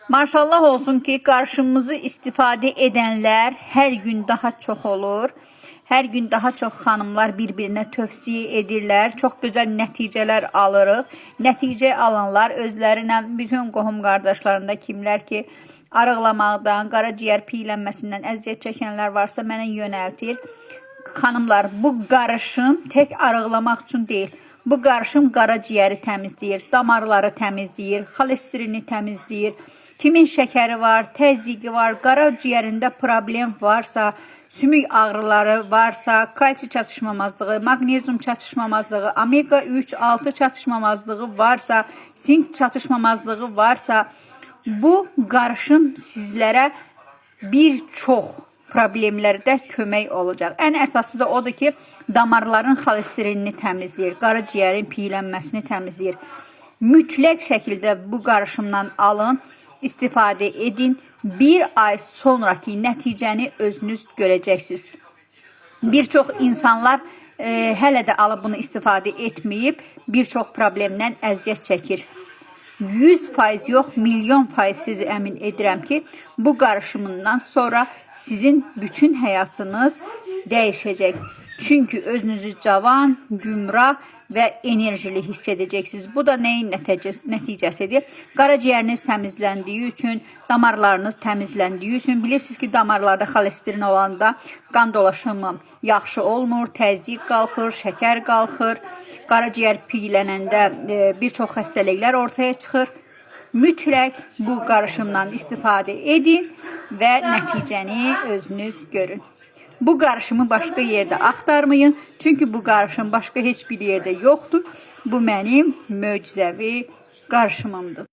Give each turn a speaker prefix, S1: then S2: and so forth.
S1: Maşallah olsun ki karşımızı istifadə edənlər hər gün daha çox olur. Hər gün daha çox xanımlar bir-birinə tövsiyə edirlər. Çox gözəl nəticələr alırıq. Nəticə alanlar özlərinə bütün qohum qardaşlarında kimlər ki arıqlamaqdan, qaraciyər piylənməsindən əziyyət çəkənlər varsa mənə yönəltir. Xanımlar, bu qarışım tək arıqlamaq üçün deyil. Bu qarışım qaraciyəri təmizləyir, damarları təmizləyir, xolesterini təmizləyir. Kimin şəkəri var, təzyiqi var, qaraciyərində problem varsa, sümük ağrıları varsa, kalsi çatışmamazlığı, magnezium çatışmamazlığı, omega 3, 6 çatışmamazlığı varsa, sink çatışmamazlığı varsa, bu qarışım sizlərə bir çox problemlərdə kömək olacaq. Ən əsası da odur ki, damarların xolesterinini təmizləyir, qaraciyərin piylənməsini təmizləyir. Mütləq şəkildə bu qarışımdan alın, istifadə edin. Bir ay sonraki nəticəni özünüz görəcəksiniz. Bir çox insanlar hələ də alıb bunu istifadə etməyib, bir çox problemdən əziyyət çəkir. 100% yox, milyon faiz sizi əmin edirəm ki, bu qarışımından sonra sizin bütün həyatınız dəyişəcək. Çünki özünüzü cavan, gümrah və enerjili hiss edəcəksiniz. Bu da nəyin nəticəsidir? Qaraciyəriniz təmizləndiyi üçün, damarlarınız təmizləndiyi üçün, bilirsiniz ki, damarlarda xolesterin olanda qan dolaşımı yaxşı olmur, təzyiq qalxır, şəkər qalxır. Qaraciyər piylənəndə bir çox xəstəliklər ortaya çıxır. Mütləq bu qarışımdan istifadə edin və nəticəni özünüz görün. Bu qarışımı başqa yerdə axtarmayın. Çünki bu qarışım başqa heç bir yerdə yoxdur. Bu mənim möcüzəvi qarışımımdır.